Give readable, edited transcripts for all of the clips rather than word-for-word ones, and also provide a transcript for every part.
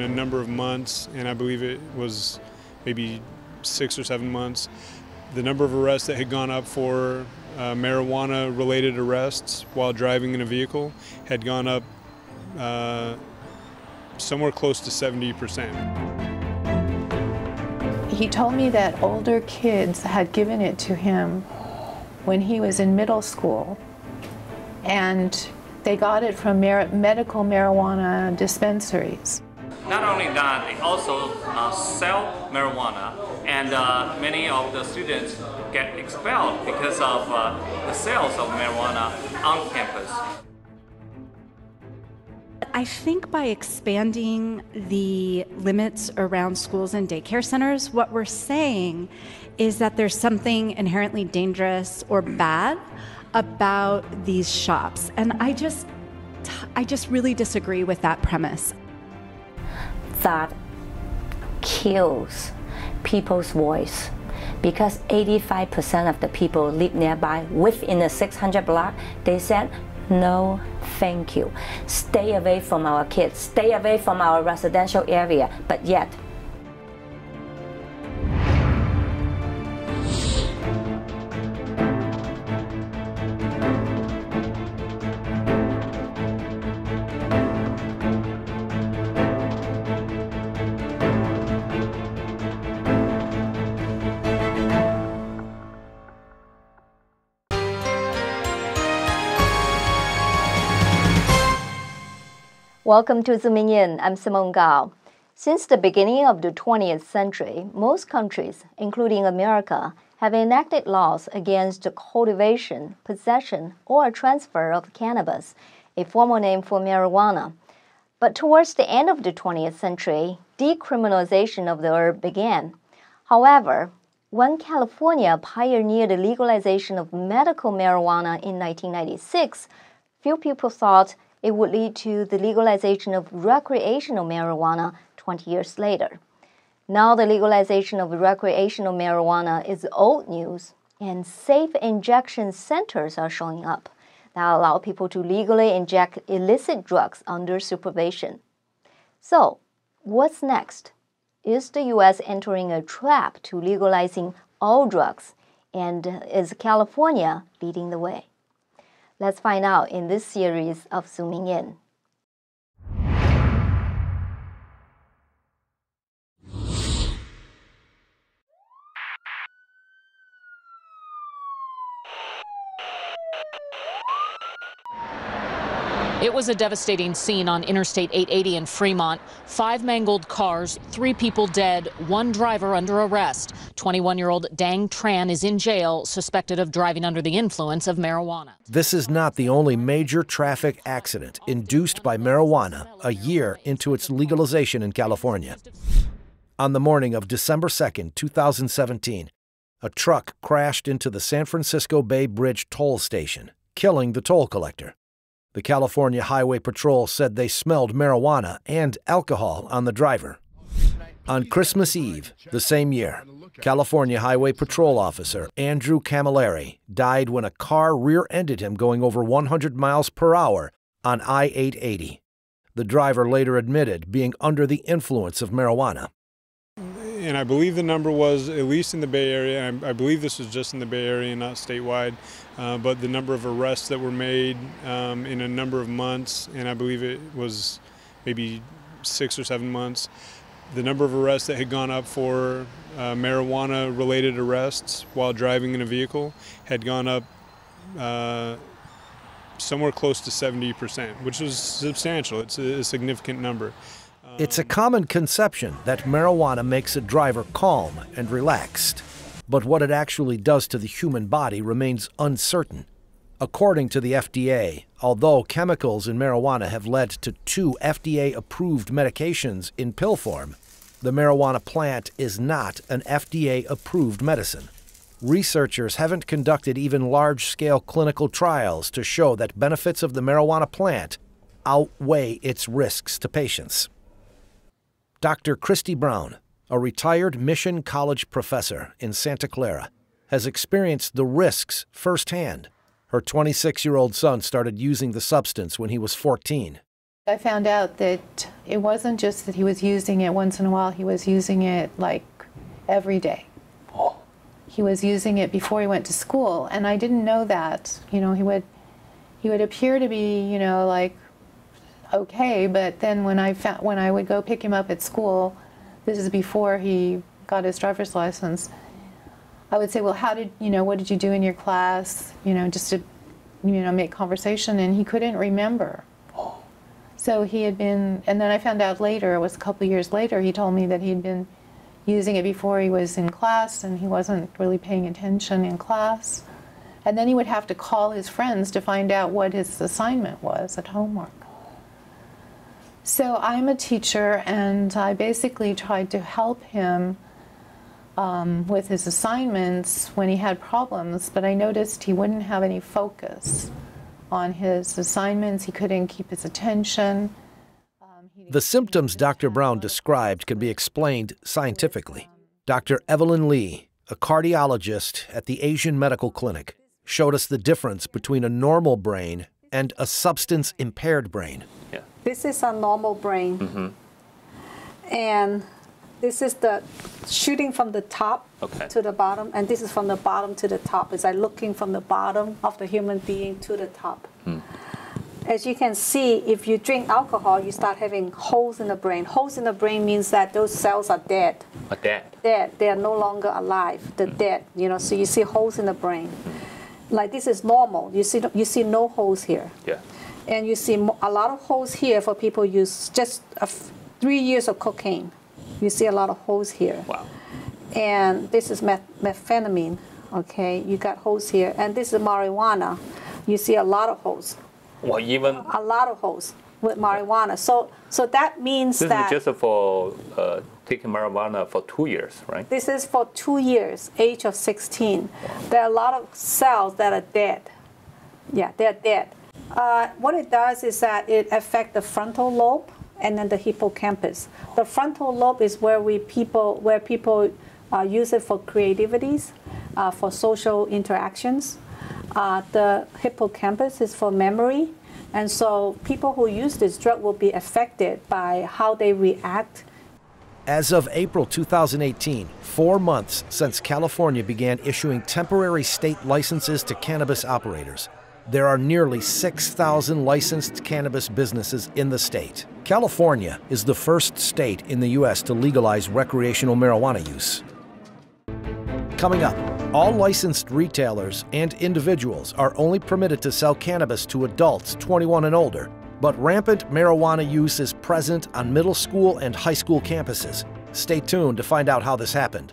a number of months, and I believe it was maybe 6 or 7 months, the number of arrests that had gone up for marijuana-related arrests while driving in a vehicle had gone up somewhere close to 70%. He told me that older kids had given it to him when he was in middle school, and they got it from medical marijuana dispensaries. Not only that, they also sell marijuana, and many of the students get expelled because of the sales of marijuana on campus. I think by expanding the limits around schools and daycare centers, what we're saying is that there's something inherently dangerous or bad about these shops. And I just really disagree with that premise. That kills people's voice, because 85% of the people live nearby within a 600 block. They said, no, thank you. Stay away from our kids, stay away from our residential area, but yet Welcome to Zooming In. I'm Simone Gao. Since the beginning of the 20th century, most countries, including America, have enacted laws against the cultivation, possession, or transfer of cannabis, a formal name for marijuana. But towards the end of the 20th century, decriminalization of the herb began. However, when California pioneered the legalization of medical marijuana in 1996, few people thought it would lead to the legalization of recreational marijuana 20 years later. Now the legalization of recreational marijuana is old news, and safe injection centers are showing up that allow people to legally inject illicit drugs under supervision. So, what's next? Is the U.S. entering a trap to legalizing all drugs, and is California leading the way? Let's find out in this series of Zooming In. It was a devastating scene on Interstate 880 in Fremont. 5 mangled cars, 3 people dead, 1 driver under arrest. 21-year-old Dang Tran is in jail, suspected of driving under the influence of marijuana. This is not the only major traffic accident induced by marijuana a year into its legalization in California. On the morning of December 2nd, 2017, a truck crashed into the San Francisco Bay Bridge toll station, killing the toll collector. The California Highway Patrol said they smelled marijuana and alcohol on the driver. On Christmas Eve, the same year, California Highway Patrol officer Andrew Camilleri died when a car rear-ended him going over 100 miles per hour on I-880. The driver later admitted being under the influence of marijuana. And I believe the number was, at least in the Bay Area, I believe this was just in the Bay Area, not statewide, but the number of arrests that were made in a number of months, and I believe it was maybe 6 or 7 months, the number of arrests that had gone up for marijuana-related arrests while driving in a vehicle had gone up somewhere close to 70%, which was substantial. It's a significant number. It's a common conception that marijuana makes a driver calm and relaxed. But what it actually does to the human body remains uncertain. According to the FDA, although chemicals in marijuana have led to 2 FDA-approved medications in pill form, the marijuana plant is not an FDA-approved medicine. Researchers haven't conducted even large-scale clinical trials to show that benefits of the marijuana plant outweigh its risks to patients. Dr. Christy Brown, a retired Mission College professor in Santa Clara, has experienced the risks firsthand. Her 26-year-old son started using the substance when he was 14. I found out that it wasn't just that he was using it once in a while, he was using it like every day. Oh. He was using it before he went to school, and I didn't know that. You know, he would appear to be, you know, like okay, but then when I would go pick him up at school, this is before he got his driver's license, I would say, well, what did you do in your class? You know, just to, you know, make conversation, and he couldn't remember. So he had been, and then I found out later, it was a couple of years later, he told me that he had been using it before he was in class, and he wasn't really paying attention in class. And then he would have to call his friends to find out what his assignment was at homework. So I'm a teacher, and I basically tried to help him with his assignments when he had problems, but I noticed he wouldn't have any focus on his assignments. He couldn't keep his attention. The symptoms Dr. Brown described can be explained scientifically. Dr. Evelyn Lee, a cardiologist at the Asian Medical Clinic, showed us the difference between a normal brain and a substance-impaired brain. Yeah. This is a normal brain. Mm-hmm. And this is the shooting from the top to the bottom, and this is from the bottom to the top. It's like looking from the bottom of the human being to the top. Mm. As you can see, if you drink alcohol, you start having holes in the brain. Holes in the brain means that those cells are dead. Are dead? Dead. They are no longer alive. They're dead. You know, so you see holes in the brain. Like this is normal. You see no holes here. Yeah. And you see a lot of holes here for people who use just 3 years of cocaine. You see a lot of holes here. Wow. And this is methamphetamine, okay? You got holes here. And this is marijuana. You see a lot of holes. Well, even a lot of holes with marijuana. So that means this that is just for taking marijuana for 2 years, right? this is for 2 years, age of 16. There are a lot of cells that are dead. Yeah, they're dead. What it does is that it affects the frontal lobe and then the hippocampus. The frontal lobe is where people use it for creativities, for social interactions. The hippocampus is for memory, and so people who use this drug will be affected by how they react. As of April 2018, 4 months since California began issuing temporary state licenses to cannabis operators, there are nearly 6,000 licensed cannabis businesses in the state. California is the first state in the U.S. to legalize recreational marijuana use. Coming up, all licensed retailers and individuals are only permitted to sell cannabis to adults 21 and older, but rampant marijuana use is present on middle school and high school campuses. Stay tuned to find out how this happened.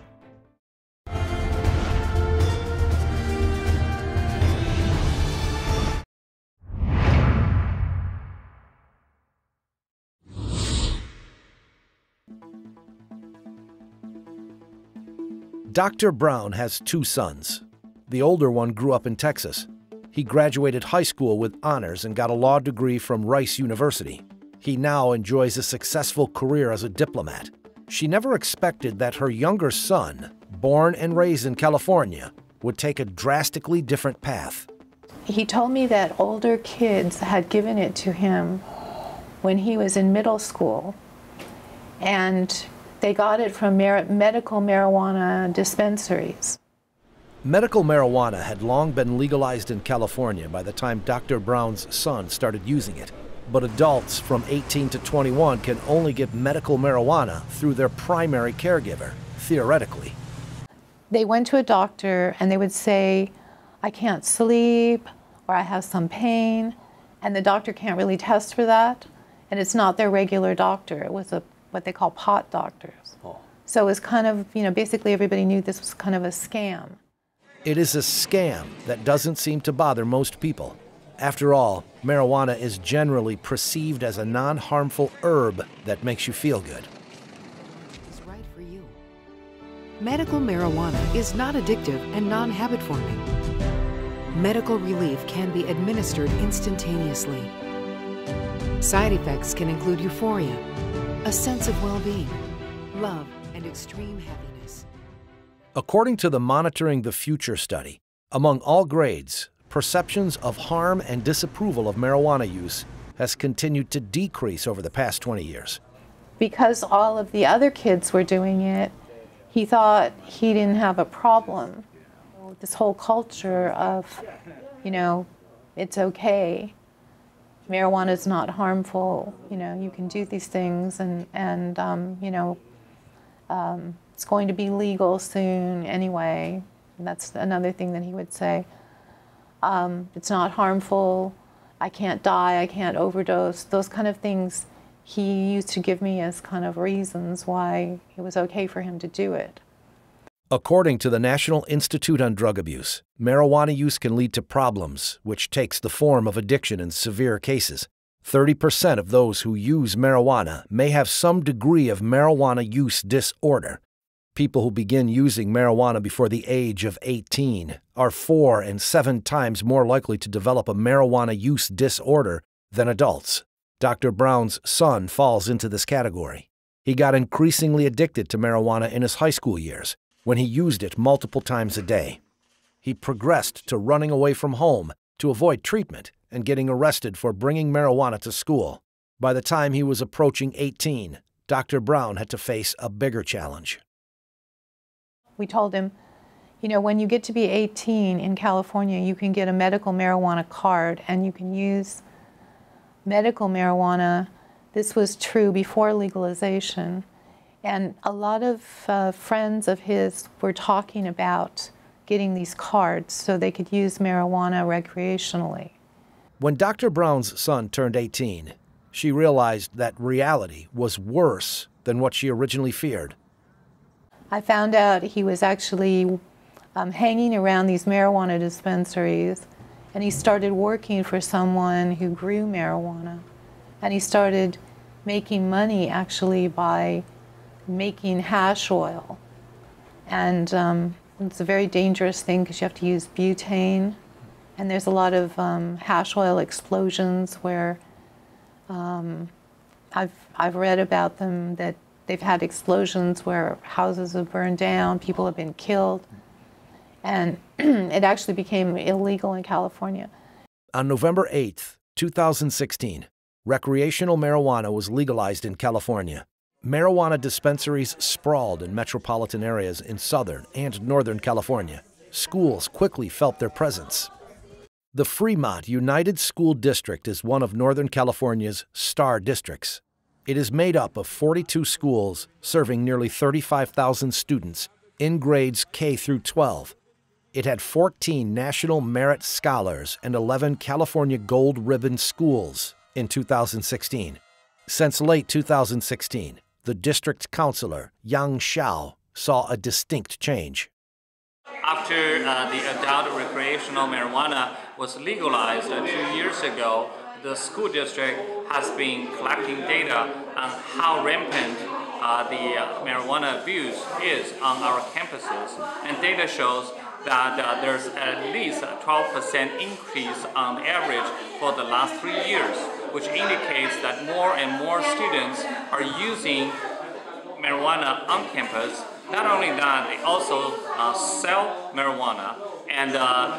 Dr. Brown has 2 sons. The older one grew up in Texas. He graduated high school with honors and got a law degree from Rice University. He now enjoys a successful career as a diplomat. She never expected that her younger son, born and raised in California, would take a drastically different path. He told me that older kids had given it to him when he was in middle school, and they got it from medical marijuana dispensaries. Medical marijuana had long been legalized in California by the time Dr. Brown's son started using it. But adults from 18 to 21 can only get medical marijuana through their primary caregiver, theoretically. They went to a doctor and they would say, I can't sleep, or I have some pain, and the doctor can't really test for that, and it's not their regular doctor. It was what they call pot doctors. Oh. So it was kind of, basically everybody knew this was kind of a scam. It is a scam that doesn't seem to bother most people. After all, marijuana is generally perceived as a non-harmful herb that makes you feel good. It's right for you. Medical marijuana is not addictive and non-habit forming. Medical relief can be administered instantaneously. Side effects can include euphoria, a sense of well-being, love, and extreme happiness. According to the Monitoring the Future study, among all grades, perceptions of harm and disapproval of marijuana use has continued to decrease over the past 20 years. Because all of the other kids were doing it, he thought he didn't have a problem. This whole culture of, you know, it's okay. Marijuana is not harmful. You know, you can do these things, and you know, it's going to be legal soon anyway. And that's another thing that he would say. It's not harmful. I can't die. I can't overdose. Those kind of things he used to give me as kind of reasons why it was okay for him to do it. According to the National Institute on Drug Abuse, marijuana use can lead to problems, which takes the form of addiction in severe cases. 30% of those who use marijuana may have some degree of marijuana use disorder. People who begin using marijuana before the age of 18 are 4 and 7 times more likely to develop a marijuana use disorder than adults. Dr. Brown's son falls into this category. He got increasingly addicted to marijuana in his high school years, when he used it multiple times a day. He progressed to running away from home to avoid treatment and getting arrested for bringing marijuana to school. By the time he was approaching 18, Dr. Brown had to face a bigger challenge. We told him, you know, when you get to be 18 in California, you can get a medical marijuana card and you can use medical marijuana. This was true before legalization. And a lot of friends of his were talking about getting these cards so they could use marijuana recreationally. When Dr. Brown's son turned 18, she realized that reality was worse than what she originally feared. I found out he was actually hanging around these marijuana dispensaries, and he started working for someone who grew marijuana. And he started making money actually by making hash oil. And it's a very dangerous thing because you have to use butane. And there's a lot of hash oil explosions where I've read about them, that they've had explosions where houses have burned down, people have been killed. And it actually became illegal in California. On November 8th, 2016, recreational marijuana was legalized in California. Marijuana dispensaries sprawled in metropolitan areas in Southern and Northern California. Schools quickly felt their presence. The Fremont United School District is one of Northern California's star districts. It is made up of 42 schools serving nearly 35,000 students in grades K through 12. It had 14 National Merit Scholars and 11 California Gold Ribbon schools in 2016. Since late 2016, the district councilor, Yang Xiao, saw a distinct change. After the adult recreational marijuana was legalized 2 years ago, the school district has been collecting data on how rampant the marijuana abuse is on our campuses. And data shows that there's at least a 12% increase on average for the last 3 years, which indicates that more and more students are using marijuana on campus. Not only that, they also sell marijuana, and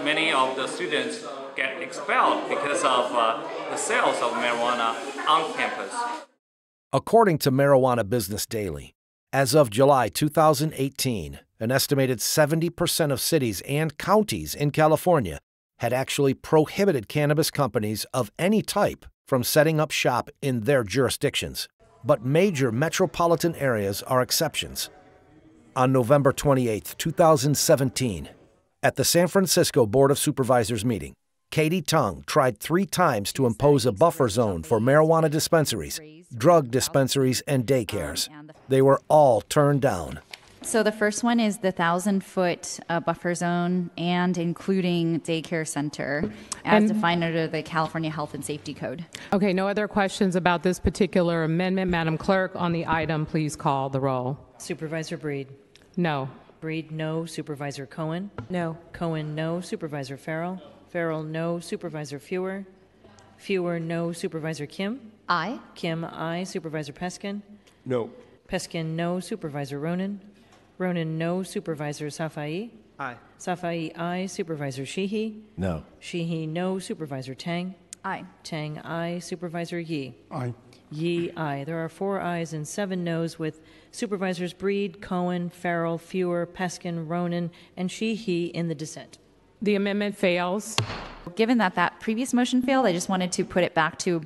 many of the students get expelled because of the sales of marijuana on campus. According to Marijuana Business Daily, as of July 2018, an estimated 70% of cities and counties in California had actually prohibited cannabis companies of any type from setting up shop in their jurisdictions. But major metropolitan areas are exceptions. On November 28, 2017, at the San Francisco Board of Supervisors meeting, Katie Tung tried 3 times to impose a buffer zone for marijuana dispensaries, drug dispensaries, and daycares. They were all turned down. So the first one is the 1,000-foot buffer zone and including daycare center as defined under the California Health and Safety Code. Okay, no other questions about this particular amendment. Madam Clerk, on the item, please call the roll. Supervisor Breed. No. Breed, no. Supervisor Cohen. No. Cohen, no. Supervisor Farrell. Farrell, no. Supervisor Fewer. Fewer, no. Supervisor Kim. Aye. Kim, aye. Supervisor Peskin. No. Peskin, no. Supervisor Ronan. Ronan, no. Supervisor Safai. Aye. Safai, aye. Supervisor Sheehy. No. Sheehy, no. Supervisor Tang. Aye. Tang, aye. Supervisor Yee? Aye. Yee, aye. There are 4 ayes and 7 noes, with Supervisors Breed, Cohen, Farrell, Fewer, Peskin, Ronan, and he in the dissent. The amendment fails. Given that that previous motion failed, I just wanted to put it back to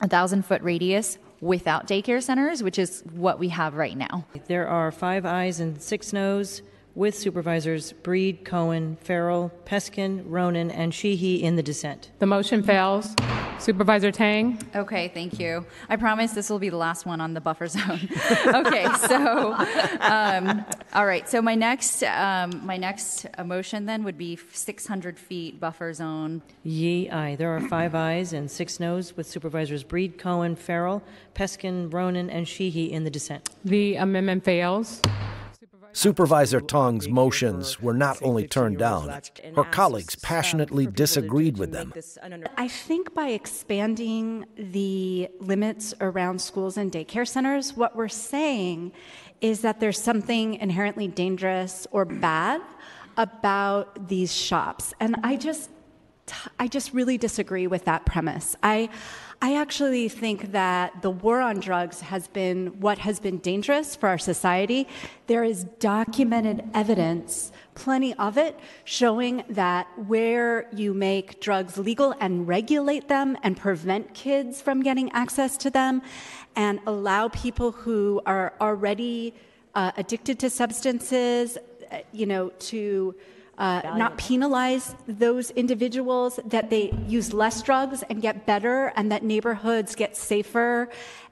1,000-foot radius without daycare centers, which is what we have right now. There are 5 ayes and 6 noes, with Supervisors Breed, Cohen, Farrell, Peskin, Ronan, and Sheehy in the dissent. The motion fails. Supervisor Tang? Okay, thank you. I promise this will be the last one on the buffer zone. Okay, so, all right. So my next motion then would be 600 feet buffer zone. Yee, aye. There are 5 ayes and 6 noes, with Supervisors Breed, Cohen, Farrell, Peskin, Ronan, and Sheehy in the dissent. The amendment fails. Supervisor Tong's motions were not only turned down, her colleagues passionately disagreed with them. I think by expanding the limits around schools and daycare centers, what we're saying is that there's something inherently dangerous or bad about these shops. And I just really disagree with that premise. I actually think that the war on drugs has been what has been dangerous for our society. There is documented evidence, plenty of it, showing that where you make drugs legal and regulate them and prevent kids from getting access to them and allow people who are already addicted to substances, to not penalize those individuals, that they use less drugs and get better, and that neighborhoods get safer.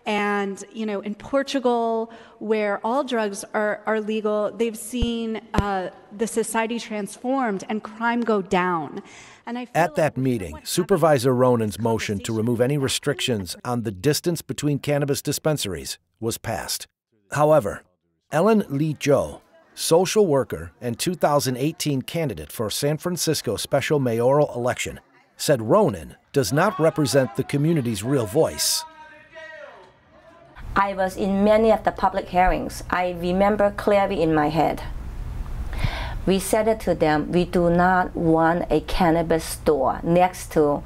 And, in Portugal, where all drugs are legal, they've seen the society transformed and crime go down. And at that meeting, Supervisor Ronan's motion to remove any restrictions on the distance between cannabis dispensaries was passed. However, Ellen Lee Joe, social worker and 2018 candidate for San Francisco special mayoral election, said Ronan does not represent the community's real voice. I was in many of the public hearings. I remember clearly in my head. We said it to them, we do not want a cannabis store next to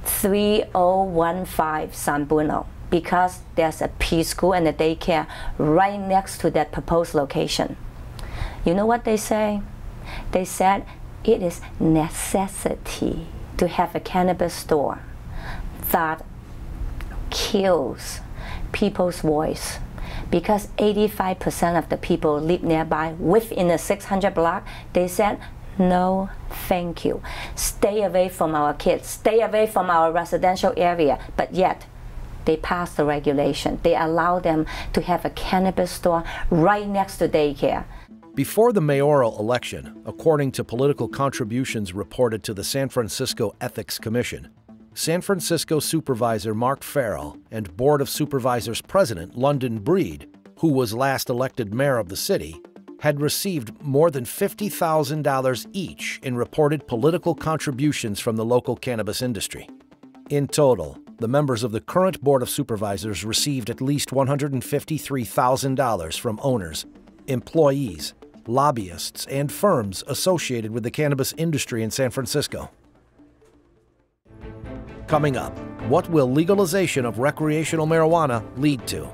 3015 San Bruno, because there's a preschool and a daycare right next to that proposed location. You know what they say? They said it is necessity to have a cannabis store that kills people's voice, because 85% of the people live nearby within a 600 block. They said, no, thank you. Stay away from our kids, stay away from our residential area. But yet, they passed the regulation. They allow them to have a cannabis store right next to daycare. Before the mayoral election, according to political contributions reported to the San Francisco Ethics Commission, San Francisco Supervisor Mark Farrell and Board of Supervisors President London Breed, who was last elected mayor of the city, had received more than $50,000 each in reported political contributions from the local cannabis industry. In total, the members of the current Board of Supervisors received at least $153,000 from owners, employees, lobbyists, and firms associated with the cannabis industry in San Francisco. Coming up, what will legalization of recreational marijuana lead to?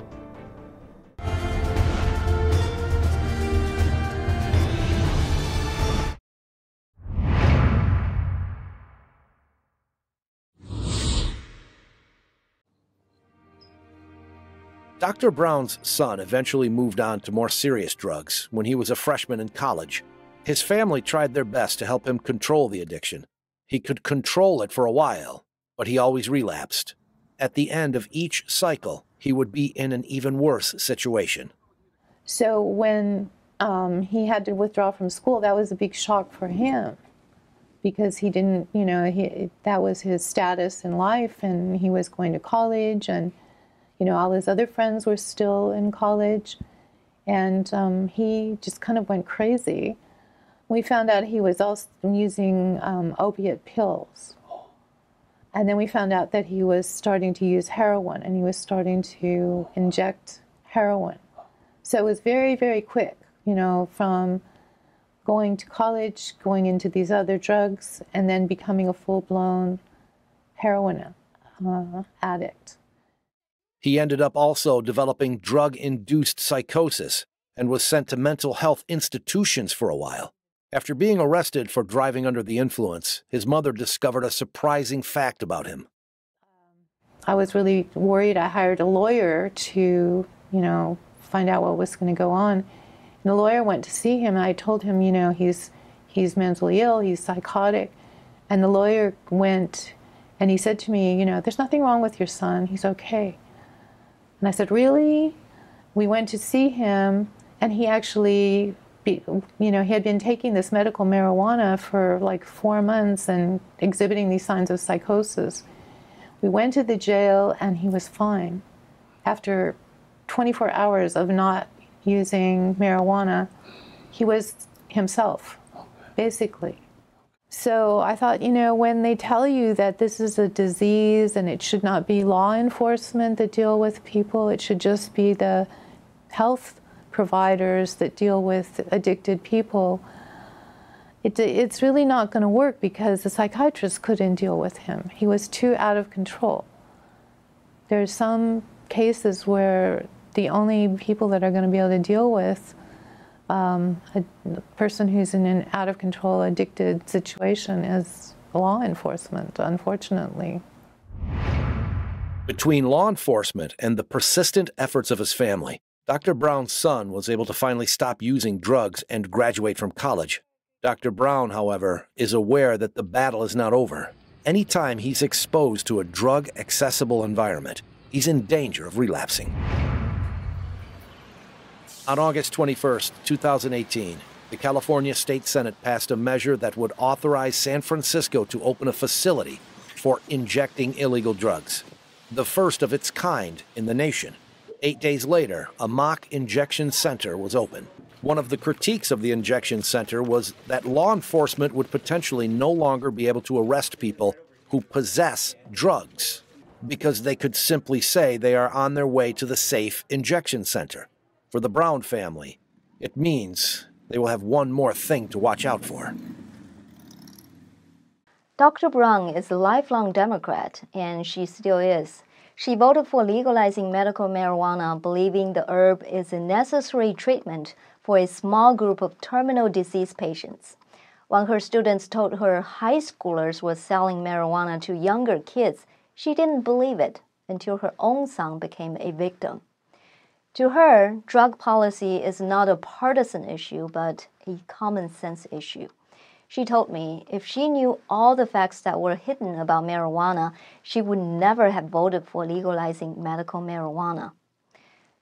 Dr. Brown's son eventually moved on to more serious drugs when he was a freshman in college. His family tried their best to help him control the addiction. He could control it for a while, but he always relapsed. At the end of each cycle, he would be in an even worse situation. So when he had to withdraw from school, that was a big shock for him, because he didn't, that was his status in life, and he was going to college, and all his other friends were still in college, and he just kind of went crazy. We found out he was also using opiate pills. And then we found out that he was starting to use heroin, and he was starting to inject heroin. So it was very, very quick, from going to college, going into these other drugs, and then becoming a full-blown heroin addict. He ended up also developing drug-induced psychosis and was sent to mental health institutions for a while. After being arrested for driving under the influence, his mother discovered a surprising fact about him. I was really worried. I hired a lawyer to, find out what was going to go on. And the lawyer went to see him, and I told him, he's mentally ill, he's psychotic. And the lawyer went, and he said to me, there's nothing wrong with your son, he's okay. And I said, really? We went to see him, and he actually, he had been taking this medical marijuana for like 4 months and exhibiting these signs of psychosis. We went to the jail, and he was fine. After 24 hours of not using marijuana, he was himself, basically. So I thought, when they tell you that this is a disease and it should not be law enforcement that deal with people, it should just be the health providers that deal with addicted people, it's really not going to work because the psychiatrist couldn't deal with him. He was too out of control. There's some cases where the only people that are going to be able to deal with a person who's in an out-of-control, addicted situation is law enforcement, unfortunately. Between law enforcement and the persistent efforts of his family, Dr. Brown's son was able to finally stop using drugs and graduate from college. Dr. Brown, however, is aware that the battle is not over. Anytime he's exposed to a drug-accessible environment, he's in danger of relapsing. On August 21, 2018, the California State Senate passed a measure that would authorize San Francisco to open a facility for injecting illegal drugs, the first of its kind in the nation. 8 days later, a mock injection center was open. One of the critiques of the injection center was that law enforcement would potentially no longer be able to arrest people who possess drugs because they could simply say they are on their way to the safe injection center. For the Brown family, it means they will have one more thing to watch out for. Dr. Brown is a lifelong Democrat, and she still is. She voted for legalizing medical marijuana, believing the herb is a necessary treatment for a small group of terminal disease patients. When her students told her high schoolers were selling marijuana to younger kids, she didn't believe it until her own son became a victim. To her, drug policy is not a partisan issue, but a common sense issue. She told me if she knew all the facts that were hidden about marijuana, she would never have voted for legalizing medical marijuana.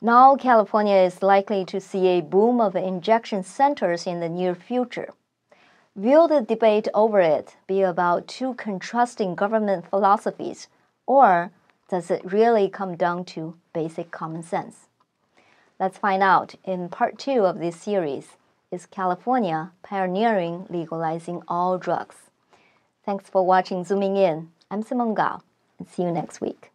Now, California is likely to see a boom of injection centers in the near future. Will the debate over it be about two contrasting government philosophies, or does it really come down to basic common sense? Let's find out in part 2 of this series. Is California pioneering legalizing all drugs? Thanks for watching Zooming In. I'm Simone Gao, and see you next week.